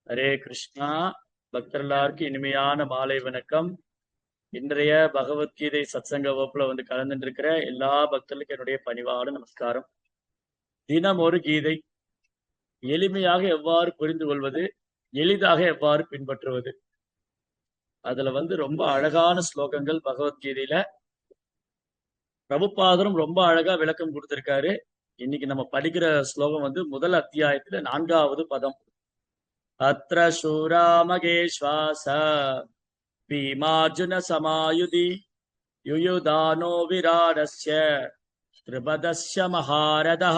ஹரே கிருஷ்ணா. பக்தர்களாருக்கு இனிமையான மாலை வணக்கம். இன்றைய பகவத்கீதை சத்சங்க வகுப்புல கலந்துட்டு இருக்கிற எல்லா பக்தர்களுக்கும் என்னுடைய பணிவான நமஸ்காரம். தினம் ஒரு கீதை எளிமையாக எவ்வாறு புரிந்து கொள்வது, எளிதாக எவ்வாறு பின்பற்றுவது, அதுல ரொம்ப அழகான ஸ்லோகங்கள் பகவத்கீதையில பிரபுபாதரும் ரொம்ப அழகா விளக்கம் கொடுத்திருக்காரு. இன்னைக்கு நம்ம படிக்கிற ஸ்லோகம் முதல் அத்தியாயத்துல 4வது பதம். அத்ர சூராமகேஸ்வாச பீமார்ஜுன சமாயுதி யுயுதானோ விராடஸ்ய திரிபதஸ்ய மகாரதः.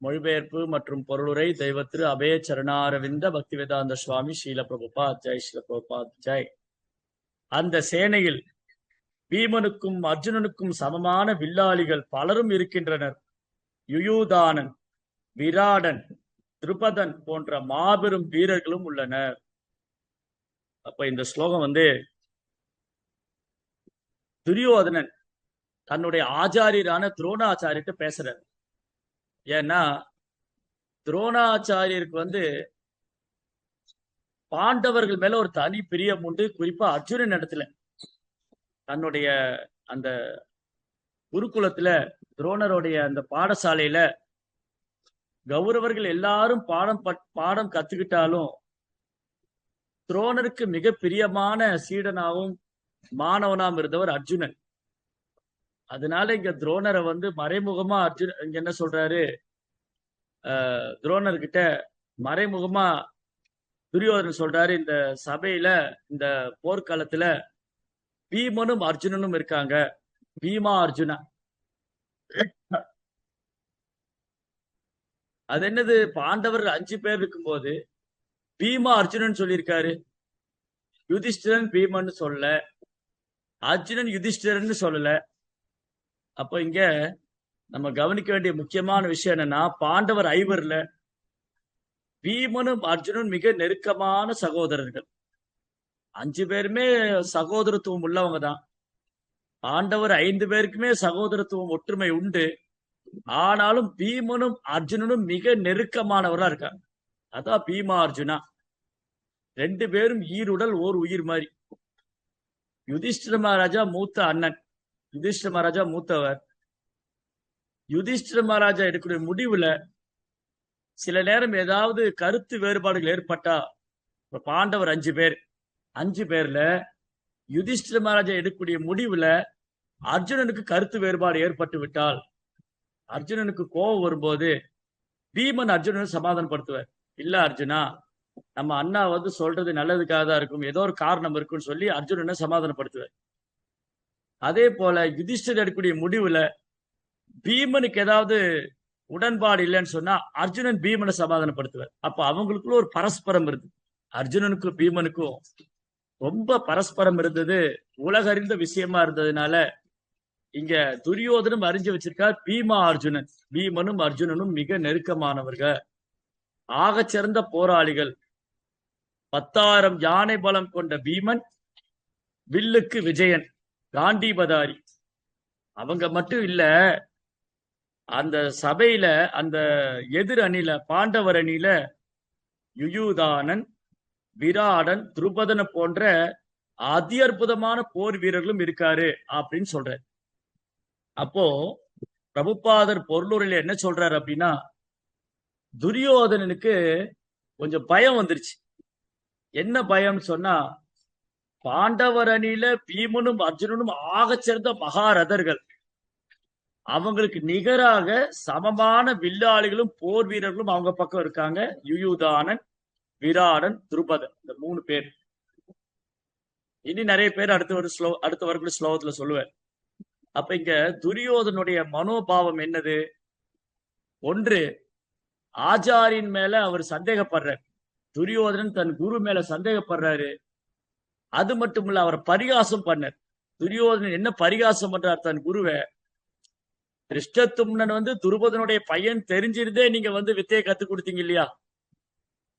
மொழிபெயர்ப்பு மற்றும் பொருளுரை தெய்வ திரு அபய சரணாரவிந்த பக்திவேதாந்த சுவாமி ஸ்ரீல பிரபுபாத் ஜெய். ஸ்ரீல பிரபுபாத் ஜெய். அந்த சேனையில் பீமனுக்கும் அர்ஜுனனுக்கும் சமமான வில்லாளிகள் பலரும் இருக்கின்றனர். யுயுதானன், விராடன், திரிபதன் போன்ற மாபெரும் வீரர்களும் உள்ளனர். அப்ப இந்த ஸ்லோகம் துரியோதனன் தன்னுடைய ஆச்சாரியரான துரோணாச்சாரியர்கிட்ட பேசுறார். ஏன்னா துரோணாச்சாரியருக்கு பாண்டவர்கள் மேல ஒரு தனி பிரியம் உண்டு. குறிப்பா அர்ஜுனன் இடத்துல, தன்னுடைய அந்த குருகுலத்துல துரோணருடைய அந்த பாடசாலையில கௌரவர்கள் எல்லாரும் பாடம் கத்துக்கிட்டாலும் துரோணருக்கு மிக பிரியமான சீடனாவும் மாணவனாம் இருந்தவர் அர்ஜுனன். அதனால இங்க துரோணரை மறைமுகமா அர்ஜுன் இங்க என்ன சொல்றாரு, துரோணர்கிட்ட மறைமுகமா துரியோதனன் சொல்றாரு, இந்த சபையில இந்த போர்க்காலத்துல பீமனும் அர்ஜுனனும் இருக்காங்க. பீமா அர்ஜுனா அது என்னது, பாண்டவர்கள் 5 பேர் இருக்கும்போது பீமா அர்ஜுனன் சொல்லியிருக்காரு. யுதிஷ்டிரன் பீமன் சொல்ல, அர்ஜுனன் யுதிஷ்டிரன் சொல்லல. அப்ப இங்க நம்ம கவனிக்க வேண்டிய முக்கியமான விஷயம் என்னன்னா, பாண்டவர் 5 பீமனும் அர்ஜுனனும் மிக நெருக்கமான சகோதரர்கள். 5 பேருமே சகோதரத்துவம் உள்ளவங்க தான். பாண்டவர் 5 பேருக்குமே சகோதரத்துவம் ஒற்றுமை உண்டு. ஆனாலும் பீமனும் அர்ஜுனனும் மிக நெருக்கமானவரா இருக்காங்க. அதான் பீமா அர்ஜுனா. 2 பேரும் ஈருடல் ஓர் உயிர் மாதிரி. யுதிஷ்டிர மகாராஜா மூத்த அண்ணன். யுதிஷ்டிர மகாராஜா மூத்தவர். யுதிஷ்டிர மகாராஜா எடுக்கிற முடிவுல சில நேரம் ஏதாவது கருத்து வேறுபாடுகள் ஏற்பட்டா, பாண்டவர் 5 பேர்ல யுதிஷ்டிர மகாராஜா எடுக்கக்கூடிய முடிவுல அர்ஜுனனுக்கு கருத்து வேறுபாடு ஏற்பட்டு விட்டால், அர்ஜுனனுக்கு கோபம் வரும்போது பீமன் அர்ஜுனனை சமாதானப்படுத்துவார். இல்ல அர்ஜுனா, நம்ம அண்ணா சொல்றது நல்லதுக்காக தான் இருக்கும், ஏதோ ஒரு காரணம் இருக்குன்னு சொல்லி அர்ஜுனனை சமாதானப்படுத்துவார். அதே போல யுதிஷ்டர் எடுக்கக்கூடிய முடிவுல பீமனுக்கு ஏதாவது உடன்பாடு இல்லைன்னு சொன்னா அர்ஜுனன் பீமனை சமாதானப்படுத்துவார். அப்ப அவங்களுக்குள்ள ஒரு பரஸ்பரம் இருக்கு. அர்ஜுனனுக்கும் பீமனுக்கும் ரொம்ப பரஸ்பரம் இருந்தது. உலகறிந்த விஷயமா இருந்ததுனால இங்க துரியோதனும் அறிஞ்சு வச்சிருக்கார், பீமா அர்ஜுனன், பீமனும் அர்ஜுனனும் மிக நெருக்கமானவர்கள், ஆகச் சிறந்த போராளிகள். 10,000 யானை பலம் கொண்ட பீமன் வில்லுக்கு விஜயன், காண்டீபதாரி. அவங்க மட்டும் இல்ல, அந்த சபையில அந்த எதிர் அணில, பாண்டவர் அணியில யுயுதானன், விராடன், துருபதன போன்ற அதி அற்புதமான போர் வீரர்களும் இருக்காரு அப்படின்னு சொல்ற. அப்போ பிரபுபாதர் பொருளுரையில என்ன சொல்றாரு அப்படின்னா, துரியோதனனுக்கு கொஞ்சம் பயம் வந்துருச்சு. என்ன பயம்னு சொன்னா, பாண்டவர் அணியில பீமனும் அர்ஜுனனும் ஆகச் சிறந்த மகாரதர்கள். அவங்களுக்கு நிகராக சமமான வில்லாளிகளும் போர் வீரர்களும் அவங்க பக்கம் இருக்காங்க. யுயுதானன், விராடன், துருபதன், இந்த 3 பேர். இனி நிறைய பேர் அடுத்த வரக்கூடிய ஸ்லோகத்துல சொல்லுவேன். அப்ப இங்க துரியோதனுடைய மனோபாவம் என்னது? ஒன்று, ஆச்சாரியின் மேல அவர் சந்தேகப்படுறார். துரியோதனன் தன் குரு மேல சந்தேகப்படுறாரு. அது மட்டும் இல்ல, அவர் பரிகாசம் பண்ணார். துரியோதனன் என்ன பரிகாசம் பண்றார் தன் குருவை? திருஷ்டத்தும்னன் துருபதனுடைய பையன் தெரிஞ்சிருந்தே நீங்க வித்தையை கத்து கொடுத்தீங்க இல்லையா,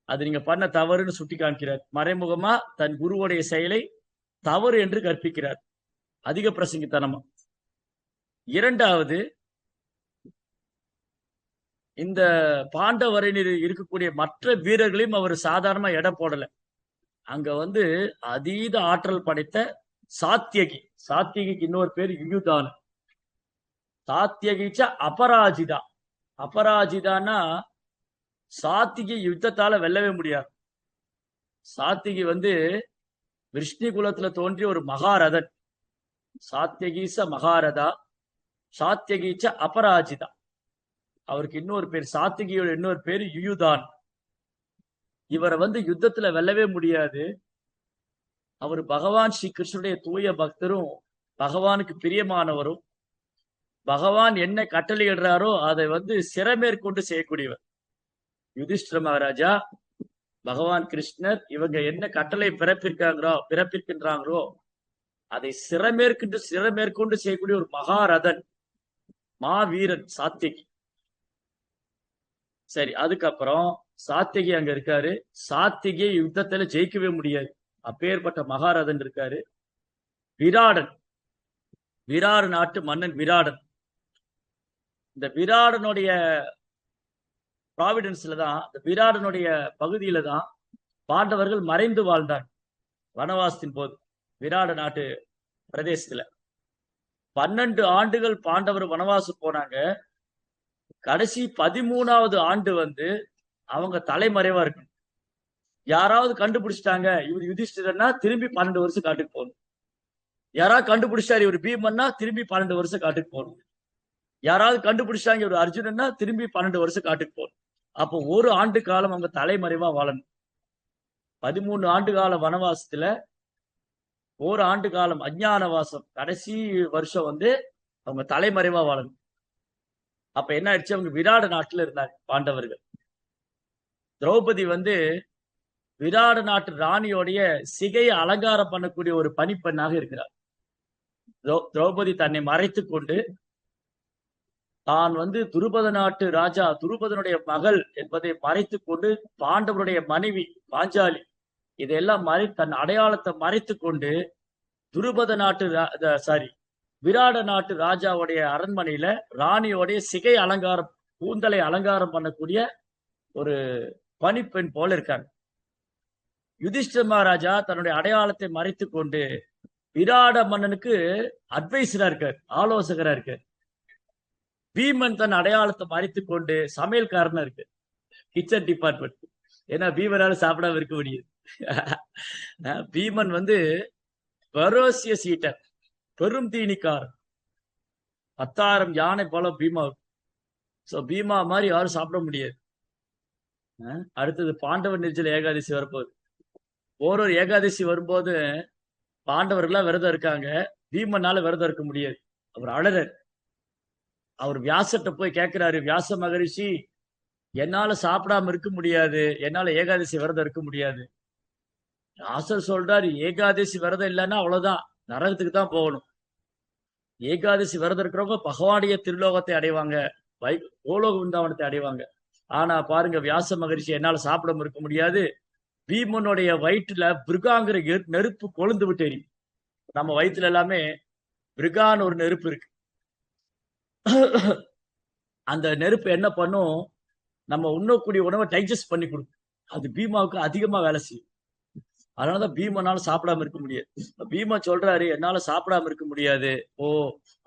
அது நீங்க பண்ண தவறுன்னு சுட்டி காண்கிறார். மறைமுகமா தன் குருவுடைய செயலை தவறு என்று கற்பிக்கிறார், அதிக பிரசங்கித்தனமா. இரண்டாவது, இந்த பாண்டவரில் இருக்கக்கூடிய மற்ற வீரர்களையும் அவர் சாதாரணமா எடை போடல. அங்க வந்து அதீத ஆற்றல் படைத்த சாத்தியகி, சாத்தியகிக்கு இன்னொரு பேர் யுயுதான், சாத்தியகிச்ச அபராஜிதா. அபராஜிதான்னா சாத்திகி யுத்தத்தால வெல்லவே முடியாது. சாத்திகி வந்து விஷ்ணு குலத்துல தோன்றிய ஒரு மகாரதன். சாத்தியகீச மகாரதா, சாத்தியகீச்ச அபராஜிதா. அவருக்கு இன்னொரு பேர், சாத்திகியோட இன்னொரு பேர் யுயுதான். இவரை வந்து யுத்தத்துல வெல்லவே முடியாது. அவர் பகவான் ஸ்ரீ கிருஷ்ணனுடைய தூய பக்தரும் பகவானுக்கு பிரியமானவரும் பகவான் என்ன கட்டளையிடுறாரோ அதை வந்து சிறமேற்கொண்டு செய்யக்கூடியவர். யுதிஷ்டிர மகாராஜா, பகவான் கிருஷ்ணர் இவங்க என்ன கட்டளை பிறப்பிக்கின்றாங்களோ அதை சிறமேற்கொண்டு செய்யக்கூடிய ஒரு மகாரதன், மாவீரன் சாத்தியகி. சரி, அதுக்கப்புறம் சாத்தியகி அங்க இருக்காரு. சாத்திகை யுத்தத்துல ஜெயிக்கவே முடியாது, அப்பேற்பட்ட மகாரதன் இருக்காரு. விராடன், விராடு நாட்டு மன்னன் விராடன். இந்த விராடனுடைய ப்ராவிடன்ஸ்ல தான், இந்த விராடனுடைய பகுதியில தான் பாண்டவர்கள் மறைந்து வாழ்ந்தாங்க வனவாசத்தின் போது. விராட நாட்டு பிரதேசத்துல 12 ஆண்டுகள் பாண்டவர் வனவாசம் போனாங்க. கடைசி 13வது ஆண்டு வந்து அவங்க தலைமறைவா இருக்கணும். யாராவது கண்டுபிடிச்சிட்டாங்க இவர் யுதிஷ்டிரன்னா திரும்பி 12 வருஷம் காட்டுக்கு போகணும். யாராவது கண்டுபிடிச்சாரு இவர் பீமன்னா திரும்பி 12 வருஷம் காட்டுக்கு போகணும். யாராவது கண்டுபிடிச்சாங்க இவர் அர்ஜுனன்னா திரும்பி 12 வருஷம் காட்டுக்கு போகணும். அப்போ ஒரு ஆண்டு காலம் அவங்க தலைமறைவா வாழணும். 13 ஆண்டு கால வனவாசத்துல ஒரு ஆண்டு காலம் அஞ்ஞான வாசம், கடைசி வருஷம் வந்து அவங்க தலைமறைவா வாழணும். அப்ப என்ன ஆயிடுச்சு, அவங்க விராட நாட்டுல இருந்தாங்க பாண்டவர்கள். திரௌபதி வந்து விராட நாட்டு ராணியோடைய சிகையை அலங்காரம் பண்ணக்கூடிய ஒரு பணிப்பெண்ணாக இருக்கிறார். திரௌபதி தன்னை மறைத்து கொண்டு தான் வந்து துருபத நாட்டு ராஜா, துருபதனுடைய மகள் என்பதை மறைத்து கொண்டு, பாண்டவருடைய மனைவி பாஞ்சாலி இதையெல்லாம் தன் அடையாளத்தை மறைத்து கொண்டு துருபத நாட்டு விராட நாட்டு ராஜாவுடைய அரண்மனையில ராணியோடைய சிகை அலங்காரம், கூந்தலை அலங்காரம் பண்ணக்கூடிய ஒரு பணிப்பெண் போல இருக்காங்க. யுதிஷ்டிர மகாராஜா தன்னுடைய அடையாளத்தை மறைத்து கொண்டு விராட மன்னனுக்கு அட்வைசரா இருக்கார், ஆலோசகரா இருக்கார். பீமன் தன் அடையாளத்தை மறைத்து கொண்டு சமையல்காரனா இருக்கு, கிச்சன் டிபார்ட்மெண்ட். ஏன்னா பீமனால சாப்பிடாம இருக்க முடியாது. பீமன் வந்து பரோசிய சீட்டர், பெரும் தீனிக்காரன். 10,000 யானை போல பீமா. சோ பீமா மாதிரி யாரும் சாப்பிட முடியாது. அடுத்தது பாண்டவர் நிர்ஜல ஏகாதசி வரப்போகுது. ஒரு ஏகாதசி வரும்போது பாண்டவர்கள்லாம் விரதம் இருக்காங்க, பீமனால விரதம் இருக்க முடியாது. அவர் அழறர். அவர் வியாசத்தை போய் கேட்கிறாரு, வியாச மகரிஷி என்னால சாப்பிடாம இருக்க முடியாது, என்னால ஏகாதசி விரதம் இருக்க முடியாது. வியாசர் சொல்றாரு, ஏகாதசி விரதம் இல்லைன்னா அவ்வளவுதான், நரகத்துக்கு தான் போகணும். ஏகாதசி விரதம் இருக்கிறவங்க பகவானுடைய திருலோகத்தை அடைவாங்க, கோலோக விருந்தாவனத்தை அடைவாங்க. ஆனா பாருங்க, வியாச மகரிஷி என்னால சாப்பிடாம இருக்க முடியாது, பீமனுடைய வயிற்றுல பிருகாங்கிற நெருப்பு கொழுந்து விட்டு எரியும். நம்ம வயிற்றுல எல்லாமே பிருகான்னு ஒரு நெருப்பு இருக்கு. அந்த நெருப்பு என்ன பண்ணும், நம்ம உண்ணக்கூடிய உணவை டைஜஸ்ட் பண்ணி கொடுக்கும். அது பீமாவுக்கு அதிகமா வேலை செய்யும். அதனாலதான் பீமனால சாப்பிடாம இருக்க முடியாது. பீமா சொல்றாரு, என்னால சாப்பிடாம இருக்க முடியாது, ஓ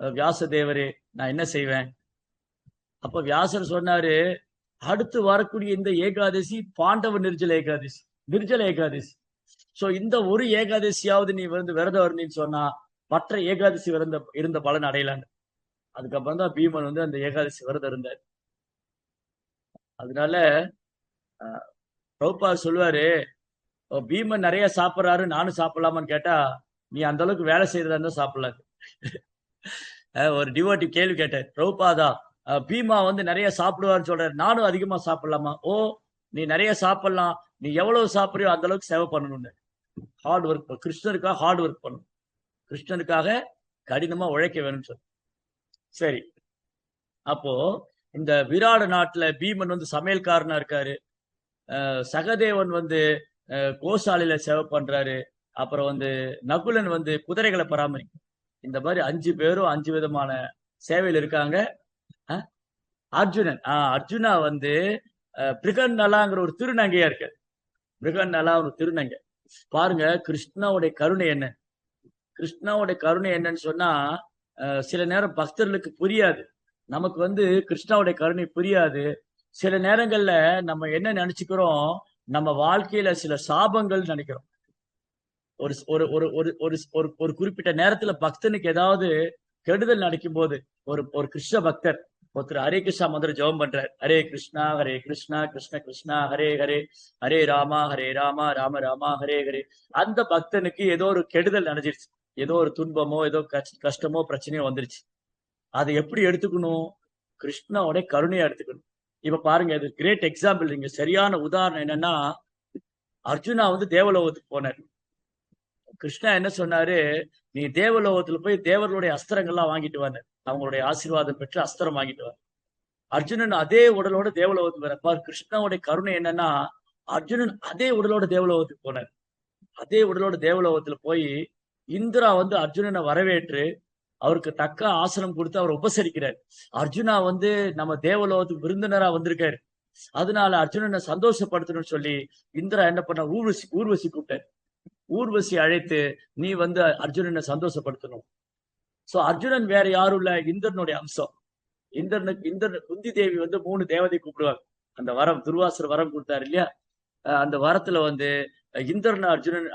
வியாச தேவரே நான் என்ன செய்வேன்? அப்ப வியாசர் சொன்னாரு, அடுத்து வரக்கூடிய இந்த ஏகாதசி பாண்டவ நிர்ஜல ஏகாதசி, நிர்ஜல ஏகாதசி. சோ இந்த ஒரு ஏகாதசியாவது நீ வந்து விரதம் இருந்தீன்னு சொன்னா மற்ற ஏகாதசி இருந்த பலன் அடையலான்னு. அதுக்கப்புறம் தான் பீமன் வந்து அந்த ஏகாதசி விரதம் இருந்தார். அதனால பிரபுபாத் சொல்லுவாரு, பீமன் நிறைய சாப்பிட்றாரு நானும் சாப்பிடலாமான்னு கேட்டா, நீ அந்த அளவுக்கு வேலை செய்யறதா இருந்தா சாப்பிடலாது. ஒரு டிவோட்டி கேள்வி கேட்டார், பிரபுபாதா பீமா வந்து நிறைய சாப்பிடுவாருன்னு சொல்றாரு, நானும் அதிகமா சாப்பிடலாமா? ஓ நீ நிறைய சாப்பிடலாம், நீ எவ்வளவு சாப்பிடுறியோ அந்த அளவுக்கு சேவை பண்ணணும்னு. ஹார்ட் ஒர்க், கிருஷ்ணருக்காக ஹார்ட் ஒர்க் பண்ணணும், கிருஷ்ணனுக்காக கடினமா உழைக்க வேணும்னு சொல்லு. சரி, அப்போ இந்த விராட நாட்டுல பீமன் வந்து சமையல்காரனா இருக்காரு, சகதேவன் வந்து கோசாலையில சேவை பண்றாரு, அப்புறம் வந்து நகுலன் வந்து குதிரைகளை பராமரிக்கும். இந்த மாதிரி 5 பேரும் 5 விதமான சேவையில் இருக்காங்க. அர்ஜுனன் அர்ஜுனா வந்து பிருகநலாங்கிற ஒரு திருநங்கையா இருக்கு. பிருகநலா ஒரு திருநங்கை. பாருங்க கிருஷ்ணாவுடைய கருணை என்ன. கிருஷ்ணாவுடைய கருணை என்னன்னு சொன்னா சில நேரம் பக்தர்களுக்கு புரியாது. நமக்கு வந்து கிருஷ்ணாவுடைய கருணை புரியாது. சில நேரங்கள்ல நம்ம என்ன நினைச்சுக்கிறோம், நம்ம வாழ்க்கையில சில சாபங்கள் நினைக்கிறோம். ஒரு ஒரு ஒரு ஒரு ஒரு ஒரு ஒரு குறிப்பிட்ட நேரத்துல பக்தனுக்கு ஏதாவது கெடுதல் நடக்கும் போது ஒரு ஒரு கிருஷ்ண பக்தர் ஒருத்தர் ஹரே கிருஷ்ணா மந்திரம் ஜெபம் பண்றார். ஹரே கிருஷ்ணா கிருஷ்ண கிருஷ்ணா ஹரே ஹரே ஹரே ராமா ராம ராமா ஹரே ஹரே. அந்த பக்தனுக்கு ஏதோ ஒரு கெடுதல் நடந்துருச்சு. ஏதோ ஒரு துன்பமோ ஏதோ கஷ்டமோ பிரச்சனையோ வந்துருச்சு. அதை எப்படி எடுத்துக்கணும்? கிருஷ்ணாவோட கருணையா எடுத்துக்கணும். இப்ப பாருங்க, இது கிரேட் எக்ஸாம்பிள். நீங்க சரியான உதாரணம் என்னன்னா, அர்ஜுனா வந்து தேவலோகத்துக்கு போனார். கிருஷ்ணா என்ன சொன்னாரு, நீ தேவலோகத்துல போய் தேவர்களுடைய அஸ்திரங்கள்லாம் வாங்கிட்டு வந்த, அவங்களுடைய ஆசீர்வாதம் பெற்று அஸ்திரம் வாங்கிட்டு வர. அர்ஜுனன் அதே உடலோட தேவலோகத்துக்கு வரப்பார். கிருஷ்ணாவுடைய கருணை என்னன்னா, அர்ஜுனன் அதே உடலோட தேவலோகத்துக்கு போனார். அதே உடலோட தேவலோகத்துல போய் இந்திரா வந்து அர்ஜுனனை வரவேற்று அவருக்கு தக்க ஆசனம் கொடுத்து அவர் உபசரிக்கிறார். அர்ஜுனா வந்து நம்ம தேவலோகத்துக்கு விருந்தினரா வந்திருக்காரு, அதனால அர்ஜுனனை சந்தோஷப்படுத்தணும்னு சொல்லி இந்திரா என்ன பண்ண, ஊர்வசி கூப்பிட்டார். ஊர்வசி அழைத்து நீ வந்து அர்ஜுனனை சந்தோஷப்படுத்தணும். சோ அர்ஜுனன் வேற யாரும் இல்ல, இந்திரனுடைய அம்சம். இந்திரன் குந்தி தேவி வந்து 3 தேவதை கூப்பிடுவாங்க. அந்த வரம் துர்வாசர் வரம் கொடுத்தாரு இல்லையா, அந்த வரத்துல வந்து இந்திரன் அர்ஜுனன்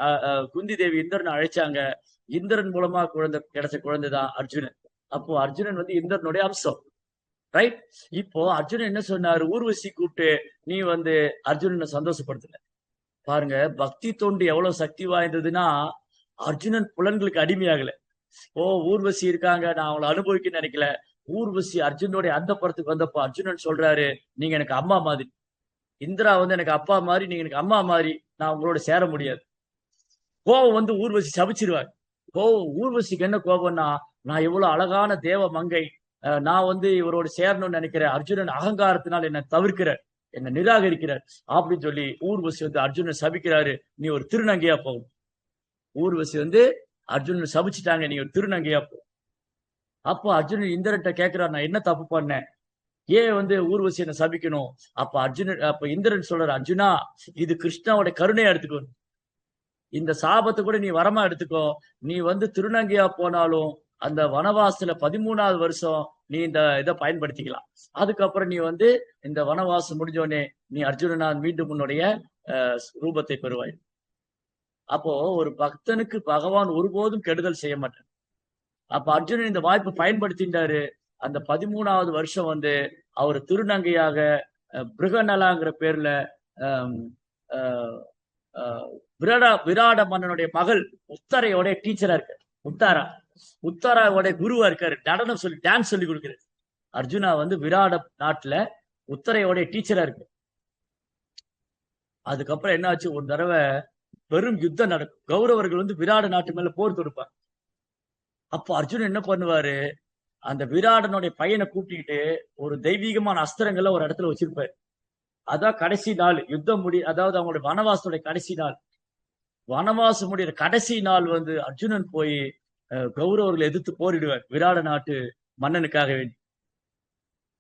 குந்தி தேவி இந்திரனை அழைச்சாங்க. இந்திரன் மூலமா கிடைச்ச குழந்தைதான் அர்ஜுனன். அப்போ அர்ஜுனன் வந்து இந்திரனுடைய அம்சம், ரைட்? இப்போ அர்ஜுனன் என்ன சொன்னாரு, ஊர்வசி கூப்பிட்டு நீ வந்து அர்ஜுனனை சந்தோஷப்படுத்தல. பாருங்க பக்தி தொண்டு எவ்வளவு சக்தி வாய்ந்ததுன்னா, அர்ஜுனன் புலன்களுக்கு அடிமையாகல. ஓ ஊர்வசி இருக்காங்க, நான் அவங்களை அனுபவிக்க நினைக்கல. ஊர்வசி அர்ஜுனுடைய அந்த படத்துக்கு வந்தப்போ அர்ஜுனன் சொல்றாரு, நீங்க எனக்கு அம்மா மாதிரி, இந்திரா வந்து எனக்கு அப்பா மாதிரி, நீங்க எனக்கு அம்மா மாதிரி, நான் உங்களோட சேர முடியாது. கோபம் வந்து ஊர்வசி சபிச்சிருவாங்க. ஊர்வசிக்கு என்ன கோபம்னா, நான் எவ்வளவு அழகான தேவ மங்கை, நான் வந்து இவரோட சேரணும்னு நினைக்கிறேன், அர்ஜுனன் அகங்காரத்தினால் என்னை தவிர்க்கிறார், என்னை நிராகரிக்கிறார் அப்படின்னு சொல்லி ஊர்வசி வந்து அர்ஜுனன் சபிக்கிறாரு, நீ ஒரு திருநங்கையா போகும். ஊர்வசி வந்து அர்ஜுனன் சபிச்சுட்டாங்க, நீ ஒரு திருநங்கையா போ. அப்போ அர்ஜுனன் இந்திரன்ட்ட கேட்கிறார், நான் என்ன தப்பு பண்ணேன், ஏன் வந்து ஊர்வசி என்ன சபிக்கணும்? அப்ப இந்திரன் சொல்றாரு, அர்ஜுனா இது கிருஷ்ணாவோட கருணையா எடுத்துக்கோ, இந்த சாபத்தை கூட நீ வரமா எடுத்துக்கோ. நீ வந்து திருநங்கையா போனாலும் அந்த வனவாசத்துல 13வது வருஷம் நீ இந்த இதை பயன்படுத்திக்கலாம். அதுக்கப்புறம் நீ வந்து இந்த வனவாசம் முடிஞ்சோடனே நீ அர்ஜுனனா மீண்டும் உன்னுடைய ரூபத்தை பெறுவாய். அப்போ ஒரு பக்தனுக்கு பகவான் ஒருபோதும் கெடுதல் செய்ய மாட்டார். அப்ப அர்ஜுனன் இந்த வாய்ப்பை பயன்படுத்திட்டாரு. அந்த 13வது வருஷம் வந்து அவர் திருநங்கையாக பிருகநலாங்கிற பேர்ல விராட மன்னனுடைய மகள் உத்தரையோட டீச்சரா இருக்காரு. உத்தாராவோட குருவா இருக்காரு. நடனம் சொல்லி டான்ஸ் சொல்லி கொடுக்கிறாரு. அர்ஜுனா வந்து விராட நாட்டுல உத்தரையோட டீச்சரா இருக்கு. அதுக்கப்புறம் என்ன ஆச்சு, ஒரு தடவை பெரும் யுத்தம் நடக்கும். கௌரவர்கள் வந்து விராட நாட்டு மேல போர் தொடுப்பாங்க. அப்போ அர்ஜுனன் என்ன பண்ணுவாரு, அந்த விராடனுடைய பையனை கூப்பிட்டுக்கிட்டு ஒரு தெய்வீகமான அஸ்திரங்களை ஒரு இடத்துல வச்சிருப்பாரு. அதான் கடைசி நாள் யுத்தம் அதாவது அவங்களுடைய வனவாசத்துடைய கடைசி நாள். வனவாசம் முடிகிற கடைசி நாள் வந்து அர்ஜுனன் போய் கௌரவர்களை எதிர்த்து போரிடுவார் விராட நாட்டு மன்னனுக்காக வேண்டி.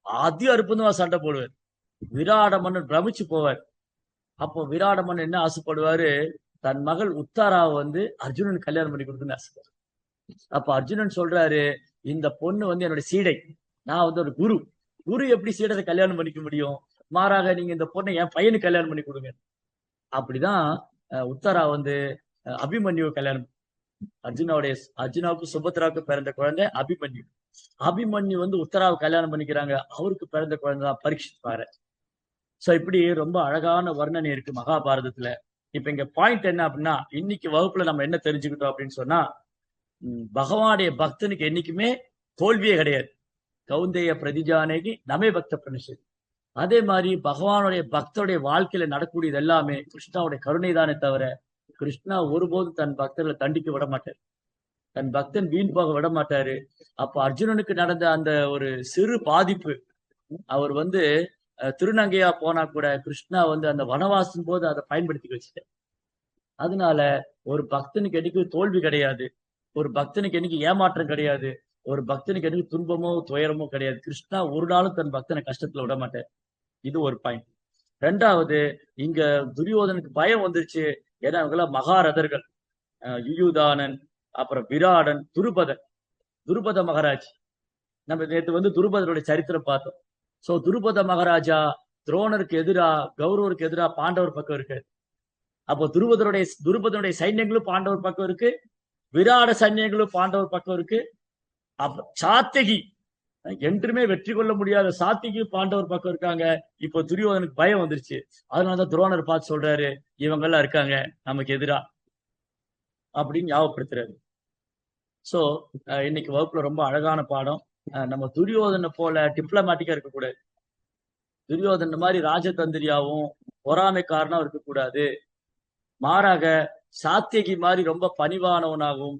அதி அற்புதமா சண்டை போடுவார். விராட மன்னன் பிரமிச்சு போவார். அப்போ விராட மன்னன் என்ன ஆசைப்படுவாரு, தன் மகள் உத்தாராவை வந்து அர்ஜுனன் கல்யாணம் பண்ணி கொடுக்குன்னு ஆசைப்படுவார். அப்ப அர்ஜுனன் சொல்றாரு, இந்த பொண்ணு வந்து என்னோட சீடை, நான் வந்து ஒரு குரு எப்படி சீடத்தை கல்யாணம் பண்ணிக்க முடியும், மாறாக நீங்க இந்த பொண்ணை என் பையனுக்கு கல்யாணம் பண்ணி கொடுங்க. அப்படிதான் உத்தரா வந்து அபிமன்யு கல்யாணம். அர்ஜுனாவுக்கு சுபத்ராவுக்கு பிறந்த குழந்தை அபிமன்யு. அபிமன்யு வந்து உத்தராவை கல்யாணம் பண்ணிக்கிறாங்க. அவருக்கு பிறந்த குழந்தை தான் பரீட்சித் மகாராஜ். சோ இப்படி ரொம்ப அழகான வர்ணனை இருக்கு மகாபாரதத்துல. இப்ப இங்க பாயிண்ட் என்ன அப்படின்னா, இன்னைக்கு வகுப்புல நம்ம என்ன தெரிஞ்சுக்கிட்டோம் அப்படின்னு சொன்னா, பகவானுடைய பக்தனுக்கு என்னைக்குமே தோல்வியே கிடையாது. கௌந்தேய பிரதிஜானேகி நமே பக்த பிரணிஷதி. அதே மாதிரி பகவானுடைய பக்தருடைய வாழ்க்கையில நடக்கூடியது எல்லாமே கிருஷ்ணாவுடைய கருணை தானே தவிர, கிருஷ்ணா ஒருபோதும் தன் பக்தர்களை தண்டிக்க விட மாட்டார், தன் பக்தன் வீண் போக விட மாட்டாரு. அப்ப அர்ஜுனனுக்கு நடந்த அந்த ஒரு சிறு பாதிப்பு, அவர் வந்து திருநங்கையா போனா கூட கிருஷ்ணா வந்து அந்த வனவாசம் போது அதை பயன்படுத்தி வச்சுட்டார். அதனால ஒரு பக்தனுக்கு என்னைக்கு தோல்வி கிடையாது, ஒரு பக்தனுக்கு என்னைக்கு ஏமாற்றம் கிடையாது. ஒரு பக்தனுக்கு எதுவும் துன்பமோ துயரமோ கிடையாது. கிருஷ்ணா ஒரு நாளும் தன் பக்தனை கஷ்டத்துல விட மாட்டார். இது ஒரு பாயிண்ட். ரெண்டாவது, இங்க துரியோதனுக்கு பயம் வந்துருச்சு. ஏன்னா அவங்களாம் மகாரதர்கள். யுயுதானன், அப்புறம் விராடன், துருபத மகாராஜ். நம்ம நேற்று துருபதனுடைய சரித்திரம் பார்த்தோம். சோ துருபத மகாராஜா துரோணருக்கு எதிரா, கௌரவருக்கு எதிரா பாண்டவர் பக்கம் இருக்கு. அப்போ துருபதனுடைய சைன்யங்களும் பாண்டவர் பக்கம் இருக்கு, விராட சைன்யங்களும் பாண்டவர் பக்கம் இருக்கு. அப்ப சாத்தகி என்றுமே வெற்றி கொள்ள முடியாத சாத்திகி பாண்டவர் பக்கம் இருக்காங்க. இப்போ துரியோதனுக்கு பயம் வந்துருச்சு. அதனாலதான் துரோணர் பார்த்து சொல்றாரு, இவங்க எல்லாம் இருக்காங்க நமக்கு எதிரா அப்படின்னு ஞாபகப்படுத்துறாரு. சோ இன்னைக்கு வகுப்புல ரொம்ப அழகான பாடம். நம்ம துரியோதனை போல டிப்ளமேட்டிக்கா இருக்கக்கூடாது. துரியோதன மாதிரி ராஜதந்திரியாவும் பொறாமைக்காரனாவும் இருக்கக்கூடாது. மாறாக சாத்தியகி மாதிரி ரொம்ப பணிவானவனாகவும்,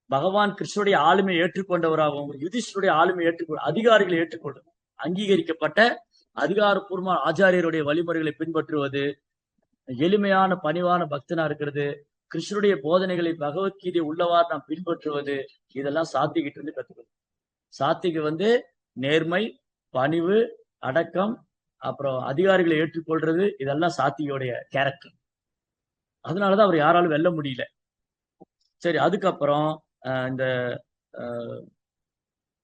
பகவான் கிருஷ்ணனுடைய ஆளுமை ஏற்றுக்கொண்டவராகவும், யுதிஷ்டருடைய ஆளுமை அதிகாரிகளை ஏற்றுக்கொள்வது, அங்கீகரிக்கப்பட்ட அதிகாரப்பூர்வ ஆச்சாரியருடைய வழிமுறைகளை பின்பற்றுவது, எளிமையான பணிவான பக்தனா இருக்கிறது, கிருஷ்ணனுடைய போதனைகளை பகவத்கீதை உள்ளவாறு நாம் பின்பற்றுவது, இதெல்லாம் சாத்திகிட்டு இருந்து கத்துக்கணும். சாத்திக்கு நேர்மை, பணிவு, அடக்கம், அப்புறம் அதிகாரிகளை ஏற்றுக்கொள்றது, இதெல்லாம் சாத்தியோடைய கேரக்டர். அதனாலதான் அவர் யாராலும் வெல்ல முடியல. சரி, அதுக்கப்புறம் இந்த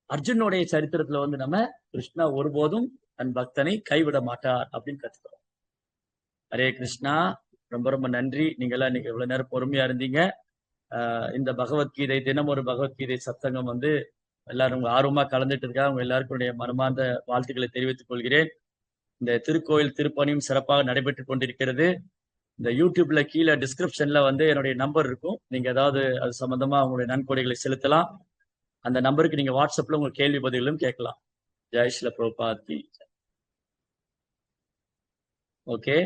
அர்ஜுனுடைய சரித்திரத்துல நம்ம கிருஷ்ணா ஒருபோதும் தன் பக்தனை கைவிட மாட்டார் அப்படின்னு கத்துக்கிறோம். ஹரே கிருஷ்ணா. ரொம்ப ரொம்ப நன்றி. நீங்க எல்லாம் இன்னைக்கு இவ்வளவு நேரம் பொறுமையா இருந்தீங்க. இந்த பகவத்கீதை தினம் ஒரு பகவத்கீதை சப்தங்கம் எல்லாரும் ஆர்வமா கலந்துட்டு இருக்கா. அவங்க எல்லாருக்குடைய மனமார்ந்த வாழ்த்துக்களை தெரிவித்துக் கொள்கிறேன். இந்த திருக்கோயில் திருப்பணியும் சிறப்பாக நடைபெற்றுக் கொண்டிருக்கிறது. இந்த யூடியூப்ல கீழே டிஸ்கிரிப்ஷன்ல என்னுடைய நம்பர் இருக்கும். நீங்க ஏதாவது அது சம்பந்தமா உங்களுடைய நன்கொடைகளை செலுத்தலாம். அந்த நம்பருக்கு நீங்க வாட்ஸ்அப்ல உங்க கேள்வி பதில்களும் கேட்கலாம். ஜெய் ஸ்ரீல பிரபுபாத். ஓகே.